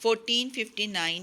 1459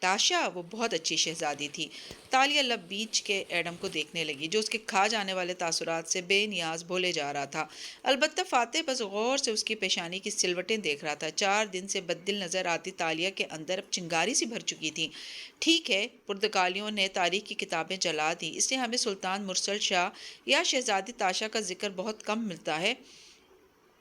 تاشا وہ بہت اچھی شہزادی تھی۔ تالیہ لب بیچ کے ایڈم کو دیکھنے لگی جو اس کے کھا جانے والے تاثرات سے بے نیاز بھولے جا رہا تھا۔ البتہ فاتح بس غور سے اس کی پیشانی کی سلوٹیں دیکھ رہا تھا۔ 4 دن سے بد دل نظر آتی تالیہ کے اندر اب چنگاری سی بھر چکی تھی۔ ٹھیک ہے، پرتگالیوں نے تاریخ کی کتابیں جلا دیں، اس لیے ہمیں سلطان مرسل شاہ یا شہزادی تاشا کا ذکر بہت کم ملتا ہے،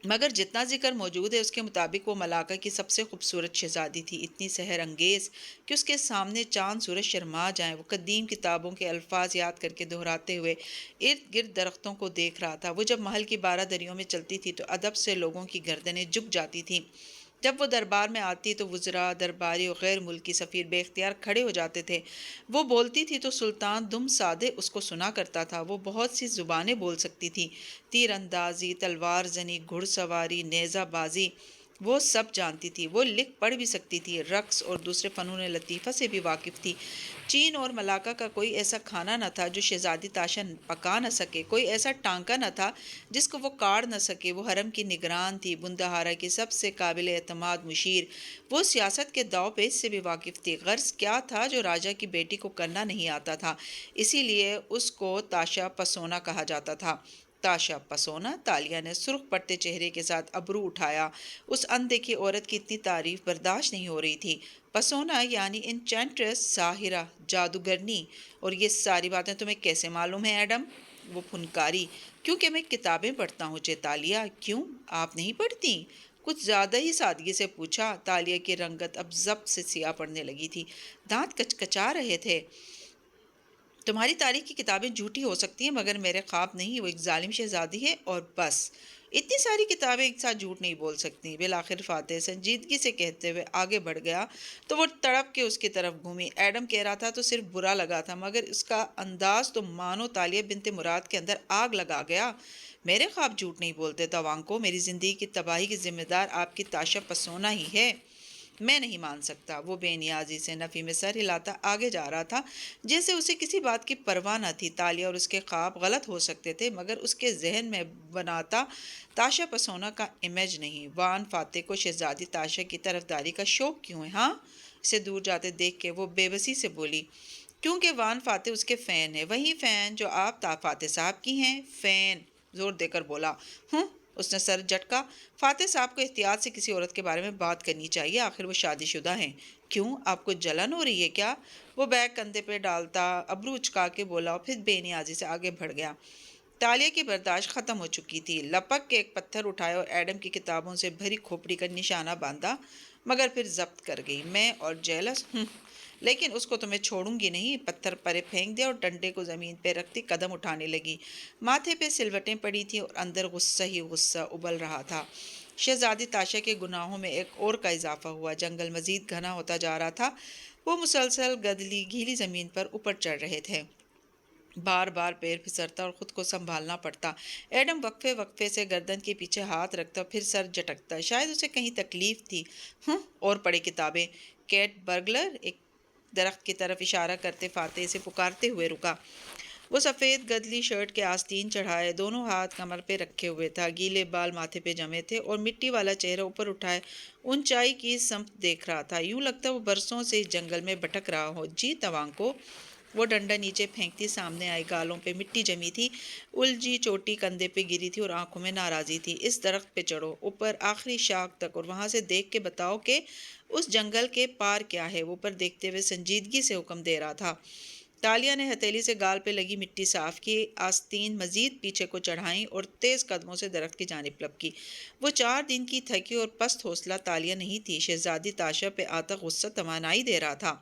مگر جتنا ذکر موجود ہے اس کے مطابق وہ ملاقہ کی سب سے خوبصورت شہزادی تھی، اتنی سحر انگیز کہ اس کے سامنے چاند سورج شرما جائیں۔ وہ قدیم کتابوں کے الفاظ یاد کر کے دہراتے ہوئے ارد گرد درختوں کو دیکھ رہا تھا۔ وہ جب محل کی 12 دریوں میں چلتی تھی تو ادب سے لوگوں کی گردنیں جھک جاتی تھیں۔ جب وہ دربار میں آتی تو وزراء، درباری اور غیر ملکی سفیر بے اختیار کھڑے ہو جاتے تھے۔ وہ بولتی تھی تو سلطان دم سادے اس کو سنا کرتا تھا۔ وہ بہت سی زبانیں بول سکتی تھی، تیر اندازی، تلوار زنی، گھڑ سواری، نیزہ بازی، وہ سب جانتی تھی۔ وہ لکھ پڑھ بھی سکتی تھی، رقص اور دوسرے فنون لطیفہ سے بھی واقف تھی۔ چین اور ملاقہ کا کوئی ایسا کھانا نہ تھا جو شہزادی تاشا پکا نہ سکے، کوئی ایسا ٹانکا نہ تھا جس کو وہ کاڑ نہ سکے۔ وہ حرم کی نگران تھی، بندہارا کی سب سے قابل اعتماد مشیر۔ وہ سیاست کے داؤ پیچ سے بھی واقف تھی۔ غرض کیا تھا جو راجا کی بیٹی کو کرنا نہیں آتا تھا، اسی لیے اس کو تاشا پسونا کہا جاتا تھا۔ تاشا پسونا؟ تالیہ نے سرخ پڑتے چہرے کے ساتھ ابرو اٹھایا۔ اس اندیکھی عورت کی اتنی تعریف برداشت نہیں ہو رہی تھی۔ پسونا یعنی انچینٹریس، ساحرہ، جادوگرنی۔ اور یہ ساری باتیں تمہیں کیسے معلوم ہیں ایڈم؟ وہ پھنکاری۔ کیونکہ میں کتابیں پڑھتا ہوں چیتالیہ۔ کیوں، آپ نہیں پڑھتی؟ کچھ زیادہ ہی سادگی سے پوچھا۔ تالیہ کی رنگت اب ضبط سے سیاہ پڑنے لگی تھی، دانت کچکچا رہے تھے۔ تمہاری تاریخ کی کتابیں جھوٹی ہو سکتی ہیں مگر میرے خواب نہیں۔ وہ ایک ظالم شہزادی ہے اور بس۔ اتنی ساری کتابیں ایک ساتھ جھوٹ نہیں بول سکتی۔ بالآخر فاتح سنجیدگی سے کہتے ہوئے آگے بڑھ گیا تو وہ تڑپ کے اس کی طرف گھومی۔ ایڈم کہہ رہا تھا تو صرف برا لگا تھا، مگر اس کا انداز تو مانو تالیہ بنت مراد کے اندر آگ لگا گیا۔ میرے خواب جھوٹ نہیں بولتے توانکو، میری زندگی کی تباہی کی ذمہ دار آپ کی تاشا پسونا ہی ہے۔ میں نہیں مان سکتا۔ وہ بے نیازی سے نفی میں سر ہلاتا آگے جا رہا تھا جیسے اسے کسی بات کی پرواہ نہ تھی۔ تالیہ اور اس کے خواب غلط ہو سکتے تھے مگر اس کے ذہن میں بناتا تاشا پسونا کا امیج نہیں۔ وان فاتح کو شہزادی تاشا کی طرفداری کا شوق کیوں ہے؟ ہاں؟ اسے دور جاتے دیکھ کے وہ بے بسی سے بولی۔ کیونکہ وان فاتح اس کے فین ہے، وہی فین جو آپ فاتح صاحب کی ہیں۔ فین؟ زور دے کر بولا۔ اس نے سر جھٹکا۔ فاتح صاحب کو احتیاط سے کسی عورت کے بارے میں بات کرنی چاہیے، آخر وہ شادی شدہ ہیں۔ کیوں، آپ کو جلن ہو رہی ہے کیا؟ وہ بیگ کندھے پہ ڈالتا ابرو اچکا کے بولا اور پھر بے نیازی سے آگے بڑھ گیا۔ تالیہ کی برداشت ختم ہو چکی تھی۔ لپک کے ایک پتھر اٹھایا اور ایڈم کی کتابوں سے بھری کھوپڑی کا نشانہ باندھا، مگر پھر ضبط کر گئی۔ میں اور جیلس، لیکن اس کو تو میں چھوڑوں گی نہیں۔ پتھر پرے پھینک دیا اور ڈنڈے کو زمین پہ رکھتی قدم اٹھانے لگی۔ ماتھے پہ سلوٹیں پڑی تھیں اور اندر غصہ ہی غصہ ابل رہا تھا۔ شہزادی تاشا کے گناہوں میں ایک اور کا اضافہ ہوا۔ جنگل مزید گھنا ہوتا جا رہا تھا۔ وہ مسلسل گیلی زمین پر اوپر چڑھ رہے تھے۔ بار بار پیر پھسرتا اور خود کو سنبھالنا پڑتا۔ ایڈم وقفے وقفے سے گردن کے پیچھے ہاتھ رکھتا پھر سر جھٹکتا۔ شاید اسے کہیں تکلیف تھی۔ اور پڑھے کتابیں۔ Kate burglar? ایک درخت کی طرف اشارہ کرتے فاتح اسے پکارتے ہوئے رکا۔ وہ سفید گدلی شرٹ کے آستین چڑھائے دونوں ہاتھ کمر پہ رکھے ہوئے تھا، گیلے بال ماتھے پہ جمے تھے اور مٹی والا چہرہ اوپر اٹھائے اونچائی کی سمت دیکھ رہا تھا۔ یوں لگتا وہ برسوں سے اس جنگل میں بھٹک رہا ہو۔ جی توانکو؟ وہ ڈنڈا نیچے پھینکتی سامنے آئی۔ گالوں پہ مٹی جمی تھی، الجھی چوٹی کندھے پہ گری تھی اور آنکھوں میں ناراضی تھی۔ اس درخت پہ چڑھو، اوپر آخری شاخ تک، اور وہاں سے دیکھ کے بتاؤ کہ اس جنگل کے پار کیا ہے۔ وہ اوپر دیکھتے ہوئے سنجیدگی سے حکم دے رہا تھا۔ تالیہ نے ہتھیلی سے گال پہ لگی مٹی صاف کی، آستین مزید پیچھے کو چڑھائیں اور تیز قدموں سے درخت کی جانب لپکی۔ وہ 4 دن کی تھکی اور پست حوصلہ تالیہ نہیں تھی، شہزادی تاشا پہ آتا غصہ توانائی دے رہا تھا۔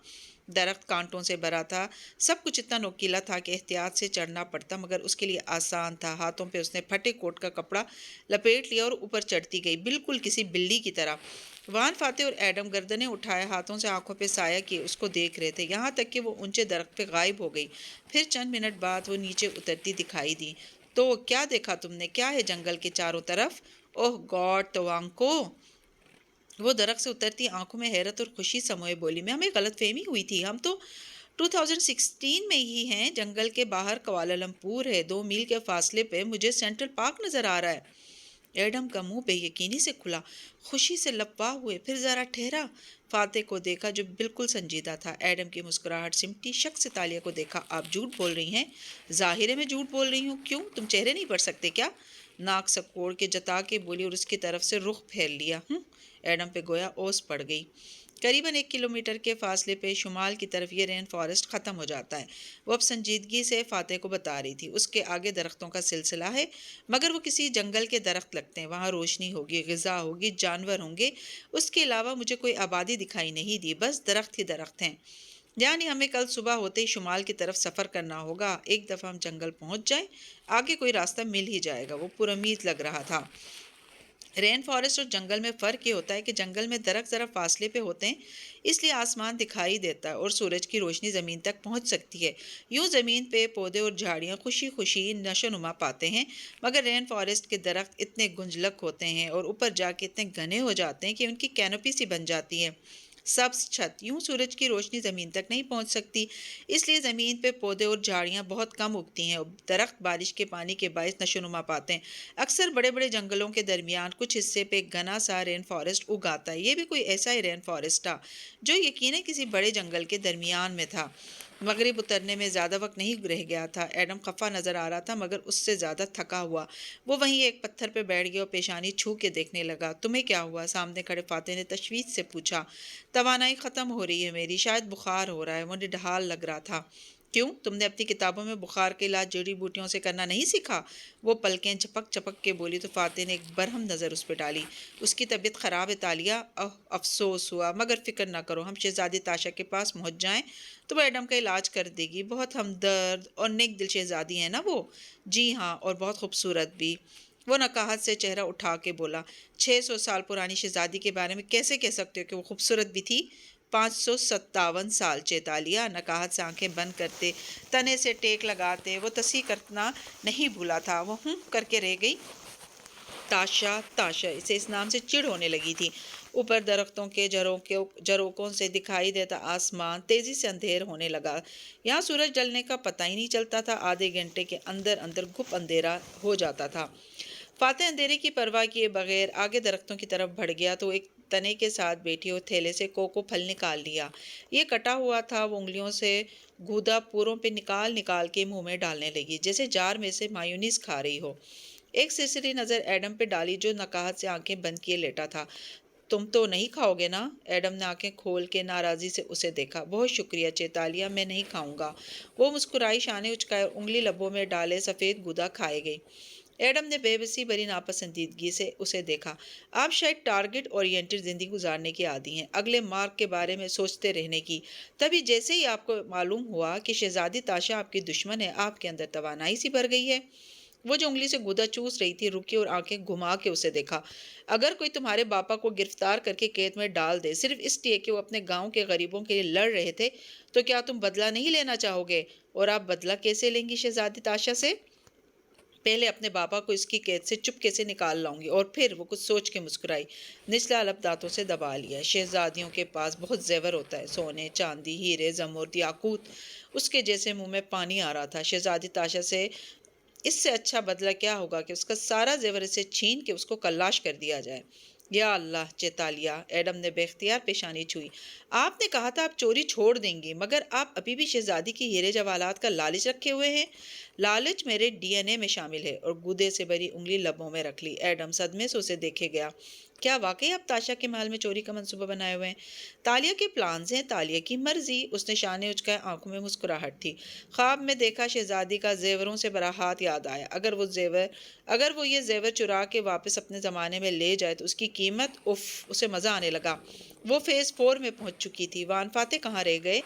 درخت کانٹوں سے بھرا تھا، سب کچھ اتنا نوکیلا تھا کہ احتیاط سے چڑھنا پڑتا مگر اس کے لیے آسان تھا۔ ہاتھوں پہ اس نے پھٹے کوٹ کا کپڑا لپیٹ لیا اور اوپر چڑھتی گئی، بالکل کسی بلی کی طرح۔ وان فاتح اور ایڈم گردنیں اٹھائے ہاتھوں سے آنکھوں پہ سایہ کیے اس کو دیکھ رہے تھے، یہاں تک کہ وہ اونچے درخت پہ غائب ہو گئی۔ پھر چند منٹ بعد وہ نیچے اترتی دکھائی دی۔ تو کیا دیکھا تم نے؟ کیا ہے جنگل کے چاروں طرف؟ اوہ گاڈ توانکو! وہ درخت سے اترتی آنکھوں میں حیرت اور خوشی سموئے بولی، میں ہمیں غلط فہمی ہوئی تھی، ہم تو 2016 میں ہی ہیں۔ جنگل کے باہر کوالالمپور ہے، 2 میل کے فاصلے پہ مجھے سینٹرل پارک نظر آ رہا ہے۔ ایڈم کا منہ بے یقینی سے کھلا، خوشی سے لبوا ہوئے، پھر ذرا ٹھہرا، فاتح کو دیکھا جو بالکل سنجیدہ تھا۔ ایڈم کی مسکراہٹ سمٹی۔ شک سے تالیہ کو دیکھا۔ آپ جھوٹ بول رہی ہیں؟ ظاہر ہے میں جھوٹ بول رہی ہوں۔ کیوں؟ تم چہرے نہیں پڑھ سکتے کیا؟ ناک سکوڑ کے جتا کے بولی اور اس کی طرف سے رخ پھیر لیا۔ ایڈم پہ گویا اوس پڑ گئی۔ قریباً 1 کلومیٹر کے فاصلے پہ شمال کی طرف یہ رین فارسٹ ختم ہو جاتا ہے۔ وہ اب سنجیدگی سے فاتح کو بتا رہی تھی۔ اس کے آگے درختوں کا سلسلہ ہے، مگر وہ کسی جنگل کے درخت لگتے ہیں۔ وہاں روشنی ہوگی، غذا ہوگی، جانور ہوں گے۔ اس کے علاوہ مجھے کوئی آبادی دکھائی نہیں دی، بس درخت ہی درخت ہیں۔ یعنی ہمیں کل صبح ہوتے ہی شمال کی طرف سفر کرنا ہوگا۔ ایک دفعہ ہم جنگل پہنچ جائیں، آگے کوئی راستہ مل ہی جائے گا۔ وہ پر امید لگ رہا تھا۔ رین فارسٹ اور جنگل میں فرق یہ ہوتا ہے کہ جنگل میں درخت ذرا فاصلے پہ ہوتے ہیں، اس لیے آسمان دکھائی دیتا ہے اور سورج کی روشنی زمین تک پہنچ سکتی ہے۔ یوں زمین پہ پودے اور جھاڑیاں خوشی خوشی نشو نما پاتے ہیں، مگر رین فارسٹ کے درخت اتنے گنجلک ہوتے ہیں اور اوپر جا کے اتنے گھنے ہو جاتے ہیں کہ ان کی کینوپی سی بن جاتی ہے، سبز چھت۔ یوں سورج کی روشنی زمین تک نہیں پہنچ سکتی، اس لیے زمین پہ پودے اور جھاڑیاں بہت کم اگتی ہیں اور درخت بارش کے پانی کے باعث نشو نما پاتے ہیں۔ اکثر بڑے بڑے جنگلوں کے درمیان کچھ حصے پہ ایک گھنا سا رین فارسٹ اگاتا ہے۔ یہ بھی کوئی ایسا ہی رین فارسٹ تھا جو یقیناً کسی بڑے جنگل کے درمیان میں تھا۔ مغرب اترنے میں زیادہ وقت نہیں رہ گیا تھا۔ ایڈم خفا نظر آ رہا تھا مگر اس سے زیادہ تھکا ہوا۔ وہ وہیں ایک پتھر پہ بیٹھ گیا اور پیشانی چھو کے دیکھنے لگا۔ تمہیں کیا ہوا؟ سامنے کھڑے فاتح نے تشویش سے پوچھا۔ توانائی ختم ہو رہی ہے میری، شاید بخار ہو رہا ہے۔ مجھے ڈھال لگ رہا تھا۔ کیوں؟ تم نے اپنی کتابوں میں بخار کے علاج جڑی بوٹیوں سے کرنا نہیں سیکھا؟ وہ پلکیں چپک چپک کے بولی تو فاتح نے ایک برہم نظر اس پہ ڈالی۔ اس کی طبیعت خراب ہے تالیہ۔ افسوس ہوا، مگر فکر نہ کرو، ہم شہزادی تاشا کے پاس پہنچ جائیں تو وہ ایڈم کا علاج کر دے گی۔ بہت ہمدرد اور نیک دل شہزادی ہے نا وہ؟ جی ہاں، اور بہت خوبصورت بھی۔ وہ نقاہت سے چہرہ اٹھا کے بولا۔ 600 سال پرانی شہزادی کے بارے میں کیسے کہہ سکتے ہو کہ وہ خوبصورت بھی تھی؟ 557 سال چیتالیہ۔ نقاہت سے آنکھیں بند کرتے، تنے سے ٹیک لگاتے وہ تصحیح کرنا نہیں بھولا تھا۔ وہ کر کے رہ گئی۔ تاشا، تاشا، اسے اس نام سے چڑ ہونے لگی تھی۔ اوپر درختوں کے جھروکوں سے دکھائی دیتا آسمان تیزی سے اندھیر ہونے لگا۔ یہاں سورج ڈلنے کا پتہ ہی نہیں چلتا تھا۔ آدھے گھنٹے کے اندر اندر گھپ اندھیرا ہو جاتا تھا۔ فاتح اندھیرے کی پرواہ کیے بغیر آگے درختوں کی طرف بڑھ گیا تو ایک تنے کے ساتھ بیٹھی اور تھیلے سے کوکو پھل نکال لیا۔ یہ کٹا ہوا تھا۔ وہ انگلیوں سے گودا پوروں پہ نکال نکال کے منہ میں ڈالنے لگی، جیسے جار میں سے مایونیز کھا رہی ہو۔ ایک سرسری نظر ایڈم پہ ڈالی جو نقاہت سے آنکھیں بند کیے لیٹا تھا۔ تم تو نہیں کھاؤ گے نا؟ ایڈم نے آنکھیں کھول کے ناراضی سے اسے دیکھا۔ بہت شکریہ چیتالیہ، میں نہیں کھاؤں گا۔ وہ مسکرائی، شانے اچکائے اور انگلی لبوں میں ڈالے سفید گودا کھائے گئی۔ ایڈم نے بے بسی بھری ناپسندیدگی سے اسے دیکھا۔ آپ شاید ٹارگٹ اورینٹڈ زندگی گزارنے کی عادی ہیں، اگلے مارک کے بارے میں سوچتے رہنے کی۔ تبھی جیسے ہی آپ کو معلوم ہوا کہ شہزادی تاشا آپ کی دشمن ہے، آپ کے اندر توانائی سی بھر گئی ہے۔ وہ جو انگلی سے گودا چوس رہی تھی رکی اور آنکھیں گھما کے اسے دیکھا۔ اگر کوئی تمہارے باپا کو گرفتار کر کے قید میں ڈال دے صرف اس لیے کہ وہ اپنے گاؤں کے غریبوں کے لیے لڑ رہے تھے تو کیا تم بدلہ نہیں لینا چاہو گے؟ اور آپ بدلہ کیسے لیں گی شہزادی تاشا سے؟ پہلے اپنے باپا کو اس کی قید سے چپکے سے نکال لاؤں گی۔ اور پھر وہ کچھ سوچ کے مسکرائی، نچلا لب دانتوں سے دبا لیا۔ شہزادیوں کے پاس بہت زیور ہوتا ہے، سونے، چاندی، ہیرے، زمرد، یاقوت۔ اس کے جیسے منہ میں پانی آ رہا تھا۔ شہزادی تاشا سے اس سے اچھا بدلہ کیا ہوگا کہ اس کا سارا زیور اسے چھین کے اس کو کلاش کر دیا جائے۔ یا اللہ چیتالیہ، ایڈم نے بے اختیار پیشانی چھوئی۔ آپ نے کہا تھا آپ چوری چھوڑ دیں گی، مگر آپ ابھی بھی شہزادی کی ہیرے جواہرات کا لالچ رکھے ہوئے ہیں۔ لالچ میرے ڈی این اے میں شامل ہے۔ اور گودے سے بھری انگلی لبوں میں رکھ لی۔ ایڈم صدمے سے اسے دیکھے گیا۔ کیا واقعی آپ تاشا کے محل میں چوری کا منصوبہ بنائے ہوئے ہیں؟ تالیہ کے پلانز ہیں، تالیہ کی مرضی۔ اس نے شانے اچکائے، آنکھوں میں مسکراہٹ تھی۔ خواب میں دیکھا شہزادی کا زیوروں سے بھرا ہاتھ یاد آیا۔ اگر وہ یہ زیور چرا کے واپس اپنے زمانے میں لے جائے تو اس کی قیمت، اسے مزہ آنے لگا۔ وہ فیز 4 میں پہنچ چکی تھی۔ وان فاتح کہاں رہ گئے؟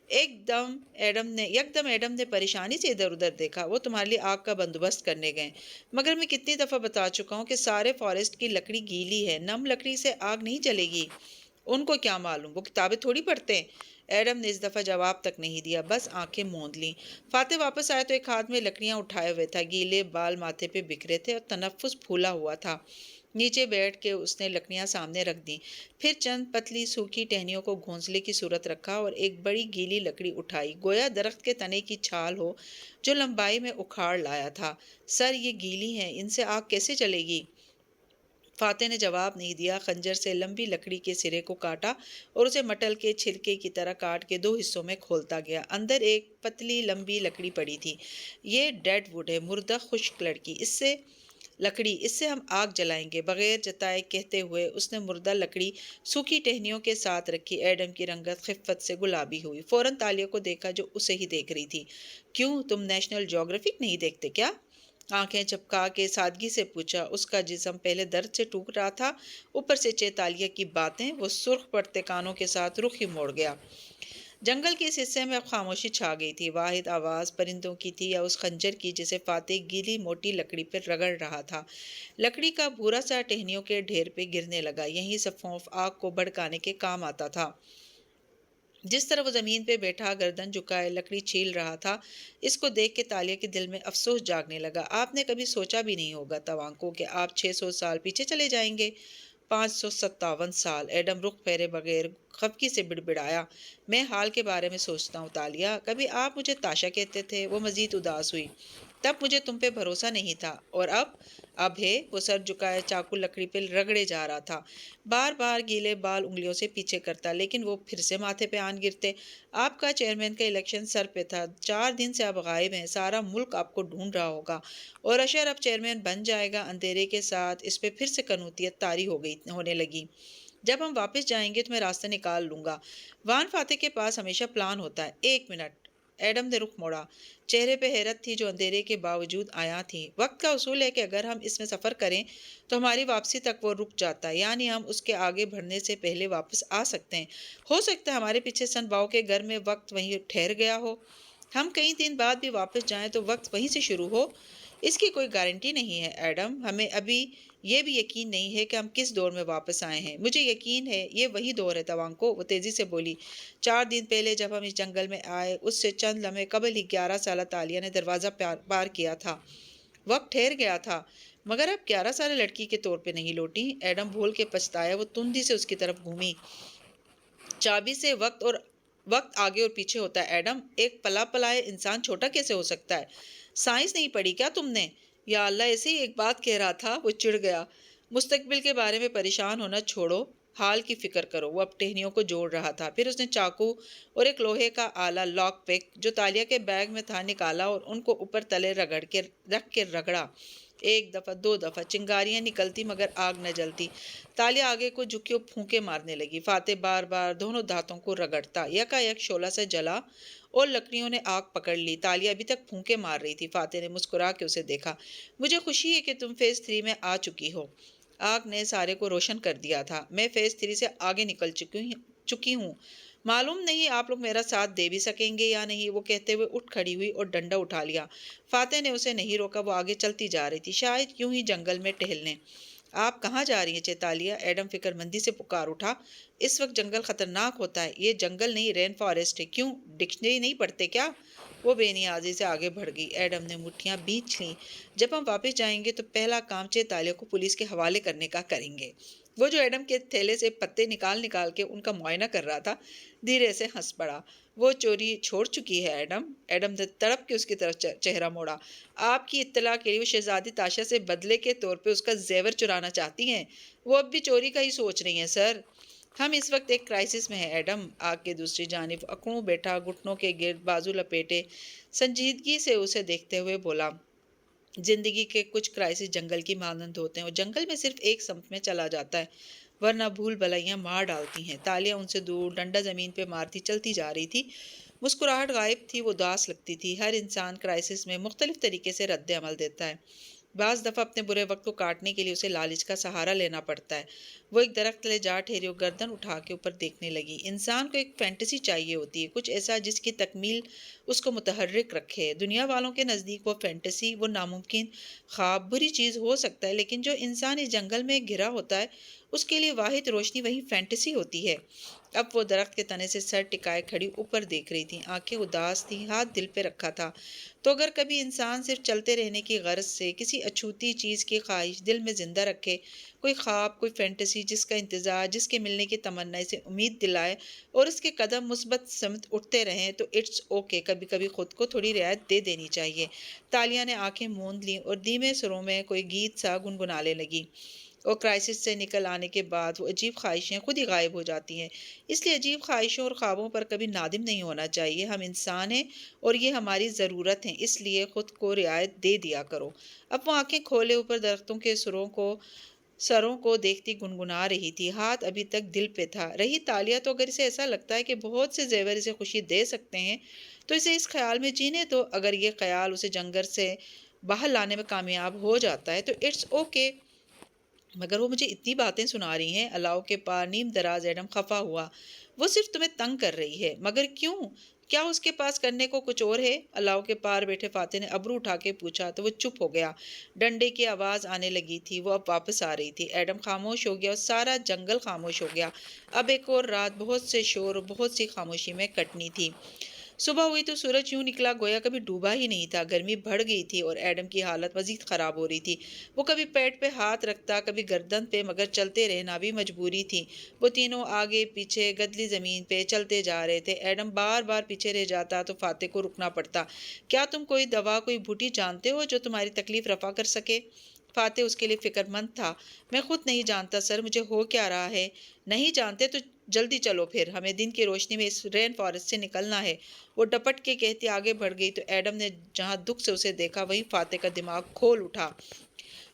یکدم ایڈم نے پریشانی سے ادھر ادھر دیکھا۔ وہ تمہارے لیے آگ کا بندوبست کرنے گئے، مگر میں کتنی دفعہ بتا چکا ہوں کہ سارے فارسٹ کی لکڑی گیلی ہے، نم لکڑی سے آگ نہیں جلے گی۔ ان کو کیا معلوم، وہ کتابیں تھوڑی پڑھتے ہیں۔ ایڈم نے اس دفعہ جواب تک نہیں دیا، بس آنکھیں موند لیں۔ فاتح واپس آیا تو ایک ہاتھ میں لکڑیاں اٹھائے ہوئے تھا۔ گیلے بال ماتھے پہ بکھرے تھے اور تنفس پھولا ہوا تھا۔ نیچے بیٹھ کے اس نے لکڑیاں سامنے رکھ دیں، پھر چند پتلی سوکھی ٹہنیوں کو گھونسلے کی صورت رکھا اور ایک بڑی گیلی لکڑی اٹھائی، گویا درخت کے تنے کی چھال ہو جو لمبائی میں اکھاڑ لایا تھا۔ سر، یہ گیلی ہیں، ان سے آگ کیسے چلے گی؟ فاتح نے جواب نہیں دیا، خنجر سے لمبی لکڑی کے سرے کو کاٹا اور اسے مٹل کے چھلکے کی طرح کاٹ کے 2 حصوں میں کھولتا گیا۔ اندر ایک پتلی لمبی لکڑی پڑی تھی۔ یہ ڈیڈ ووڈ ہے، مردہ خشک لکڑی، اس سے ہم آگ جلائیں گے، بغیر جتائے کہتے ہوئے اس نے مردہ لکڑی سوکھی ٹہنیوں کے ساتھ رکھی۔ ایڈم کی رنگت خفت سے گلابی ہوئی، فوراً تالیہ کو دیکھا جو اسے ہی دیکھ رہی تھی۔ کیوں، تم نیشنل جیوگرافک نہیں دیکھتے کیا؟ آنکھیں چپکا کے سادگی سے پوچھا۔ اس کا جسم پہلے درد سے ٹوٹ رہا تھا، اوپر سے چیتالیہ کی باتیں، وہ سرخ پڑتے کانوں کے ساتھ رخ ہی موڑ گیا۔ جنگل کے اس حصے میں اب خاموشی چھا گئی تھی۔ واحد آواز پرندوں کی تھی یا اس خنجر کی جسے فاتح گیلی موٹی لکڑی پر رگڑ رہا تھا۔ لکڑی کا بھورا سا ٹہنیوں کے ڈھیر پہ گرنے لگا، یہیں سے فونف آگ کو بھڑکانے کے کام آتا تھا۔ جس طرح وہ زمین پہ بیٹھا گردن جھکائے لکڑی چھیل رہا تھا، اس کو دیکھ کے تالیہ کے دل میں افسوس جاگنے لگا۔ آپ نے کبھی سوچا بھی نہیں ہوگا توانکو کہ آپ 600 سال پیچھے چلے جائیں گے۔ 557 سال۔ ایڈم رخ پھیرے بغیر خفگی سے بڑبڑایا۔ میں حال کے بارے میں سوچتا ہوں تالیہ، کبھی آپ مجھے تاشا کہتے تھے۔ وہ مزید اداس ہوئی۔ تب مجھے تم پہ بھروسہ نہیں تھا، اور اب ہے۔ وہ سر جھکائے چاقو لکڑی پہ رگڑے جا رہا تھا، بار بار گیلے بال انگلیوں سے پیچھے کرتا، لیکن وہ پھر سے ماتھے پہ آن گرتے۔ آپ کا چیئرمین کا الیکشن سر پہ تھا، 4 دن سے آپ غائب ہیں، سارا ملک آپ کو ڈھونڈ رہا ہوگا، اور اشر اب چیئرمین بن جائے گا۔ اندھیرے کے ساتھ اس پہ پھر سے کنوتیت طاری ہونے لگی۔ جب ہم واپس جائیں گے تو میں راستہ نکال لوں گا۔ وان فاتح کے پاس ہمیشہ پلان ہوتا ہے۔ 1 منٹ۔ ایڈم نے رخ موڑا۔ چہرے پہ حیرت تھی جو اندھیرے کے باوجود عیاں تھی۔ وقت کا اصول ہے کہ اگر ہم اس میں سفر کریں تو ہماری واپسی تک وہ رک جاتا ہے، یعنی ہم اس کے آگے بڑھنے سے پہلے واپس آ سکتے ہیں۔ ہو سکتا ہے ہمارے پیچھے سن باؤ کے گھر میں وقت وہیں ٹھہر گیا ہو، ہم کئی دن بعد بھی واپس جائیں تو وقت وہیں سے شروع ہو۔ اس کی کوئی گارنٹی نہیں ہے ایڈم، ہمیں ابھی یہ بھی یقین نہیں ہے کہ ہم کس دور میں واپس آئے ہیں۔ مجھے یقین ہے یہ وہی دور ہے توانکو، وہ تیزی سے بولی۔ 4 دن پہلے جب ہم اس جنگل میں آئے، اس سے چند لمحے قبل ہی 11 سالہ تالیہ نے دروازہ پار کیا تھا، وقت ٹھہر گیا تھا، مگر اب 11 سالہ لڑکی کے طور پہ نہیں لوٹی۔ ایڈم بھول کے پچھتایا، وہ تندی سے اس کی طرف گھومی۔ چابی سے وقت آگے اور پیچھے ہوتا ہے ایڈم، ایک پلا پلائے انسان چھوٹا کیسے ہو سکتا ہے؟ سائنس نہیں پڑھی کیا تم نے؟ یا اللہ، ایسے ہی ایک بات کہہ رہا تھا۔ وہ چڑ گیا۔ مستقبل کے بارے میں پریشان ہونا چھوڑو، حال کی فکر کرو۔ وہ اب ٹہنیوں کو جوڑ رہا تھا، پھر اس نے چاقو اور ایک لوہے کا آلہ لاک پک جو تالیہ کے بیگ میں تھا نکالا اور ان کو اوپر تلے رکھ کے رگڑا۔ 1 دفعہ، 2 دفعہ، چنگاریاں نکلتی مگر آگ نہ جلتی۔ تالیہ آگے کو جھکی اور پھونکے مارنے لگی۔ فاتح بار بار دونوں دھاتوں کو رگڑتا، یکا یک شعلہ سے جلا اور لکڑیوں نے آگ پکڑ لی۔ تالیہ ابھی تک پھونکے مار رہی تھی۔ فاتح نے مسکرا کے اسے دیکھا۔ مجھے خوشی ہے کہ تم فیز 3 میں آ چکی ہو۔ آگ نے سارے کو روشن کر دیا تھا۔ میں فیز 3 سے آگے نکل چکی ہوں۔ معلوم نہیں آپ لوگ میرا ساتھ دے بھی سکیں گے یا نہیں، وہ کہتے ہوئے اٹھ کھڑی ہوئی اور ڈنڈا اٹھا لیا۔ فاتح نے اسے نہیں روکا، وہ آگے چلتی جا رہی تھی، شاید یوں ہی جنگل میں ٹہلنے۔ آپ کہاں جا رہی ہیں چیتالیہ؟ ایڈم فکر مندی سے پکار اٹھا۔ اس وقت جنگل خطرناک ہوتا ہے۔ یہ جنگل نہیں، رین فارسٹ ہے۔ کیوں، ڈکشنری نہیں پڑھتے کیا؟ وہ بے نیازی سے آگے بڑھ گئی۔ ایڈم نے مٹھیاں بھینچ لیں۔ جب ہم واپس جائیں گے تو پہلا کام چیتالیہ کو پولیس کے حوالے کرنے کا کریں گے۔ وہ جو ایڈم کے تھیلے سے پتے نکال کے ان کا معائنہ کر رہا تھا، دھیرے سے ہنس پڑا۔ وہ چوری چھوڑ چکی ہے ایڈم؟ ایڈم نے تڑپ کے اس کی طرف چہرہ موڑا۔ آپ کی اطلاع کے لیے وہ شہزادی تاشا سے بدلے کے طور پہ اس کا زیور چرانا چاہتی ہیں۔ وہ اب بھی چوری کا ہی سوچ رہی ہیں سر۔ ہم اس وقت ایک کرائسس میں ہیں ایڈم۔ آگ کے دوسری جانب اکڑوں بیٹھا، گھٹنوں کے گرد بازو لپیٹے، سنجیدگی سے اسے دیکھتے ہوئے بولا، زندگی کے کچھ کرائسس جنگل کی مانند ہوتے ہیں، اور جنگل میں صرف ایک سمت میں چلا جاتا ہے، ورنہ بھول بھلائیاں مار ڈالتی ہیں۔ تالیہ ان سے دور ڈنڈا زمین پہ مارتی چلتی جا رہی تھی۔ مسکراہٹ غائب تھی، وہ اداس لگتی تھی۔ ہر انسان کرائسس میں مختلف طریقے سے رد عمل دیتا ہے۔ بعض دفعہ اپنے برے وقت کو کاٹنے کے لیے اسے لالچ کا سہارا لینا پڑتا ہے۔ وہ ایک درخت تلے جا ٹھہری اور گردن اٹھا کے اوپر دیکھنے لگی۔ انسان کو ایک فینٹیسی چاہیے ہوتی ہے، کچھ ایسا جس کی تکمیل اس کو متحرک رکھے۔ دنیا والوں کے نزدیک وہ فینٹیسی، وہ ناممکن خواب بری چیز ہو سکتا ہے، لیکن جو انسان اس جنگل میں گھرا ہوتا ہے اس کے لیے واحد روشنی وہی فینٹیسی ہوتی ہے۔ اب وہ درخت کے تنے سے سر ٹکائے کھڑی اوپر دیکھ رہی تھی، آنکھیں اداس تھیں، ہاتھ دل پہ رکھا تھا۔ تو اگر کبھی انسان صرف چلتے رہنے کی غرض سے کسی اچھوتی چیز کی خواہش دل میں زندہ رکھے، کوئی خواب، کوئی فینٹیسی جس کا انتظار، جس کے ملنے کی تمنا اسے امید دلائے اور اس کے قدم مثبت سمت اٹھتے رہیں، تو اٹس اوکے، کبھی کبھی خود کو تھوڑی رعایت دے دینی چاہیے۔ تالیہ نے آنکھیں موند لیں اور دھیمے سروں میں کوئی گیت سا گنگنانے لگی۔ اور کرائسس سے نکل آنے کے بعد وہ عجیب خواہشیں خود ہی غائب ہو جاتی ہیں۔ اس لیے عجیب خواہشوں اور خوابوں پر کبھی نادم نہیں ہونا چاہیے۔ ہم انسان ہیں اور یہ ہماری ضرورت ہے، اس لیے خود کو رعایت دے دیا کرو۔ اب وہ آنکھیں کھولے اوپر درختوں کے سروں کو دیکھتی گنگنا رہی تھی۔ ہاتھ ابھی تک دل پہ تھا۔ رہی تالیہ تو اگر اسے ایسا لگتا ہے کہ بہت سے زیور اسے خوشی دے سکتے ہیں تو اسے اس خیال میں جینے دو۔ اگر یہ خیال اسے جنگل سے باہر لانے میں کامیاب ہو جاتا ہے تو اٹس اوکے۔ مگر وہ مجھے اتنی باتیں سنا رہی ہیں۔ الاؤ کے پار نیم دراز ایڈم خفا ہوا۔ وہ صرف تمہیں تنگ کر رہی ہے۔ مگر کیوں؟ کیا اس کے پاس کرنے کو کچھ اور ہے؟ الاؤ کے پار بیٹھے فاتح نے ابرو اٹھا کے پوچھا تو وہ چپ ہو گیا۔ ڈنڈے کی آواز آنے لگی تھی، وہ اب واپس آ رہی تھی۔ ایڈم خاموش ہو گیا اور سارا جنگل خاموش ہو گیا۔ اب ایک اور رات بہت سے شور اور بہت سی خاموشی میں کٹنی تھی۔ صبح ہوئی تو سورج یوں نکلا گویا کبھی ڈوبا ہی نہیں تھا۔ گرمی بڑھ گئی تھی اور ایڈم کی حالت مزید خراب ہو رہی تھی۔ وہ کبھی پیٹ پہ ہاتھ رکھتا، کبھی گردن پہ، مگر چلتے رہنا بھی مجبوری تھی۔ وہ تینوں آگے پیچھے گدلی زمین پہ چلتے جا رہے تھے۔ ایڈم بار بار پیچھے رہ جاتا تو فاتح کو رکنا پڑتا۔ کیا تم کوئی دوا، کوئی بوٹی جانتے ہو جو تمہاری تکلیف رفع کر سکے؟ فاتح اس کے لیے فکر مند تھا۔ میں خود نہیں جانتا سر، مجھے ہو کیا رہا ہے۔ نہیں جانتے تو جلدی چلو پھر، ہمیں دن کی روشنی میں اس رین فارسٹ سے نکلنا ہے۔ وہ ڈپٹ کے کہتی آگے بڑھ گئی تو ایڈم نے جہاں دکھ سے اسے دیکھا وہیں فاتح کا دماغ کھول اٹھا۔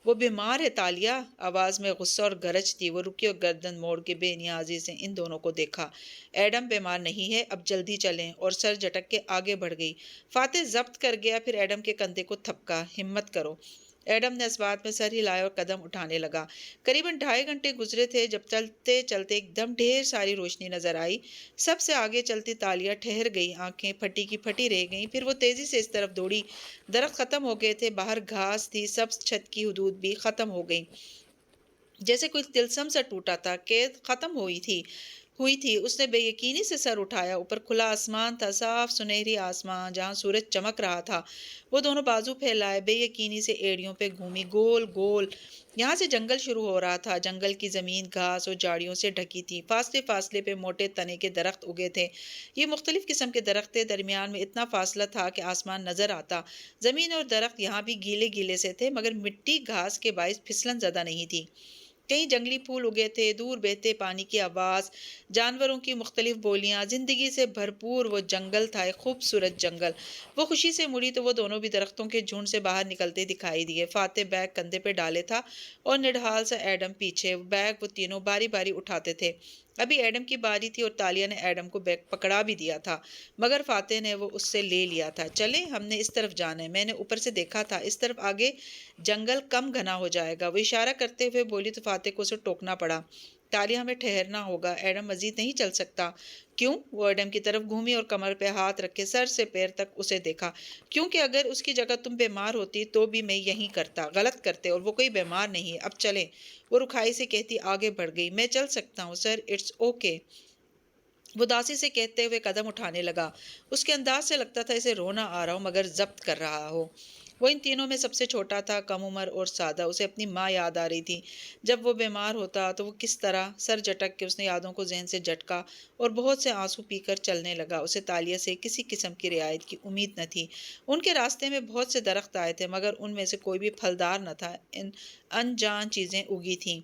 وہ بیمار ہے تالیہ، آواز میں غصہ اور گرج تھی۔ وہ رکی اور گردن موڑ کے بے نیازی سے ان دونوں کو دیکھا۔ ایڈم بیمار نہیں ہے، اب جلدی چلیں، اور سر جھٹک کے آگے بڑھ گئی۔ فاتح ضبط کر گیا، پھر ایڈم کے کندھے کو تھپکا۔ ہمت کرو۔ ایڈم نے اس بات میں سر ہلایا اور قدم اٹھانے لگا۔ قریباً 2.5 گھنٹے گزرے تھے جب چلتے چلتے ایک دم ڈھیر ساری روشنی نظر آئی۔ سب سے آگے چلتی تالیہ ٹھہر گئی، آنکھیں پھٹی کی پھٹی رہ گئیں۔ پھر وہ تیزی سے اس طرف دوڑی۔ درخت ختم ہو گئے تھے، باہر گھاس تھی، سبز چھت کی حدود بھی ختم ہو گئی، جیسے کوئی طلسم سا ٹوٹا تھا، قید ختم ہوئی تھی۔ اس نے بے یقینی سے سر اٹھایا۔ اوپر کھلا آسمان تھا، صاف سنہری آسمان جہاں سورج چمک رہا تھا۔ وہ دونوں بازو پھیلائے بے یقینی سے ایڑیوں پہ گھومی، گول گول۔ یہاں سے جنگل شروع ہو رہا تھا۔ جنگل کی زمین گھاس اور جھاڑیوں سے ڈھکی تھی۔ فاصلے فاصلے پہ موٹے تنے کے درخت اگے تھے۔ یہ مختلف قسم کے درخت تھے۔ درمیان میں اتنا فاصلہ تھا کہ آسمان نظر آتا۔ زمین اور درخت یہاں بھی گیلے گیلے سے تھے، مگر مٹی گھاس کے باعث پھسلن زدہ نہیں تھی۔ کئی جنگلی پھول اگے تھے، دور بہتے پانی کی آواز، جانوروں کی مختلف بولیاں، زندگی سے بھرپور وہ جنگل تھا، ایک خوبصورت جنگل۔ وہ خوشی سے مڑی تو وہ دونوں بھی درختوں کے جھنڈ سے باہر نکلتے دکھائی دیے۔ فاتح بیگ کندھے پہ ڈالے تھا اور نڈھال سا ایڈم پیچھے۔ بیگ وہ تینوں باری باری اٹھاتے تھے۔ ابھی ایڈم کی باری تھی اور تالیہ نے ایڈم کو بیگ پکڑا بھی دیا تھا، مگر فاتح نے وہ اس سے لے لیا تھا۔ چلیں، ہم نے اس طرف جانا ہے، میں نے اوپر سے دیکھا تھا، اس طرف آگے جنگل کم گھنا ہو جائے گا۔ وہ اشارہ کرتے ہوئے بولی تو فاتح کو اسے ٹوکنا پڑا۔ تالیہ، ہمیں ٹھہرنا ہوگا، ایڈم مزید نہیں چل سکتا۔ کیوں؟ وہ ایڈم کی طرف گھومی اور کمر پہ ہاتھ رکھے سر سے پیر تک اسے دیکھا۔ کیونکہ اگر اس کی جگہ تم بیمار ہوتی تو بھی میں یہی کرتا، غلط کرتے، اور وہ کوئی بیمار نہیں ہے۔ اب چلیں، وہ رکھائی سے کہتی آگے بڑھ گئی۔ میں چل سکتا ہوں سر، اٹس اوکے۔ وہ اداسی سے کہتے ہوئے قدم اٹھانے لگا۔ اس کے انداز سے لگتا تھا اسے رونا آ رہا ہو مگر ضبط کر رہا ہو۔ وہ ان تینوں میں سب سے چھوٹا تھا، کم عمر اور سادہ۔ اسے اپنی ماں یاد آ رہی تھی۔ جب وہ بیمار ہوتا تو وہ کس طرح، سر جھٹک کے اس نے یادوں کو ذہن سے جھٹکا اور بہت سے آنسو پی کر چلنے لگا۔ اسے تالیہ سے کسی قسم کی رعایت کی امید نہ تھی۔ ان کے راستے میں بہت سے درخت آئے تھے مگر ان میں سے کوئی بھی پھلدار نہ تھا، انجان چیزیں اگی تھیں۔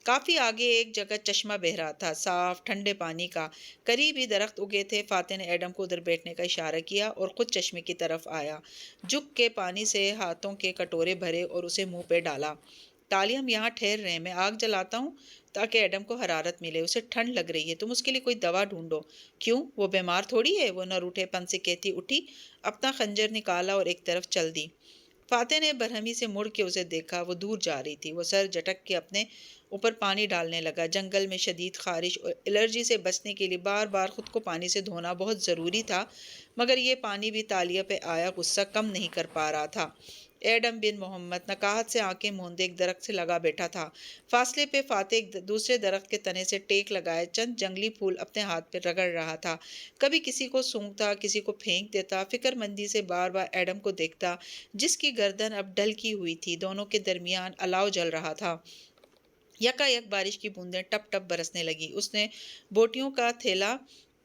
کافی آگے ایک جگہ چشمہ بہہ رہا تھا، صاف ٹھنڈے پانی کا۔ قریب ہی درخت اگے تھے۔ فاتح نے ایڈم کو ادھر بیٹھنے کا اشارہ کیا اور خود چشمے کی طرف آیا۔ جھک کے پانی سے ہاتھوں کے کٹورے بھرے اور اسے منہ پہ ڈالا۔ تالیہ، ہم یہاں ٹھہر رہے ہیں، میں آگ جلاتا ہوں تاکہ ایڈم کو حرارت ملے، اسے ٹھنڈ لگ رہی ہے، تم اس کے لیے کوئی دوا ڈھونڈو۔ کیوں؟ وہ بیمار تھوڑی ہے، وہ نہ روٹھے پن سے کہتی اٹھی، اپنا خنجر نکالا اور ایک طرف چل دی۔ فاتح نے برہمی سے مڑ کے اسے دیکھا، وہ دور جا رہی تھی۔ وہ سر جھٹک کے اپنے اوپر پانی ڈالنے لگا۔ جنگل میں شدید خارش اور الرجی سے بچنے کے لیے بار بار خود کو پانی سے دھونا بہت ضروری تھا، مگر یہ پانی بھی تالیہ پہ آیا غصہ کم نہیں کر پا رہا تھا۔ ایڈم بن محمد نکاہت سے آنکھیں موندے ایک درخت سے لگا بیٹھا تھا۔ فاصلے پہ فاتح ایک دوسرے درخت کے تنے سے ٹیک لگائے چند جنگلی پھول اپنے ہاتھ پہ رگڑ رہا تھا۔ کبھی کسی کو سونگھتا، کسی کو پھینک دیتا، فکر مندی سے بار بار ایڈم کو دیکھتا جس کی گردن اب ڈھلکی ہوئی تھی۔ دونوں کے درمیان الاؤ جل رہا تھا۔ یکا یک بارش کی بوندیں ٹپ ٹپ برسنے لگی۔ اس نے بوٹیوں کا تھیلا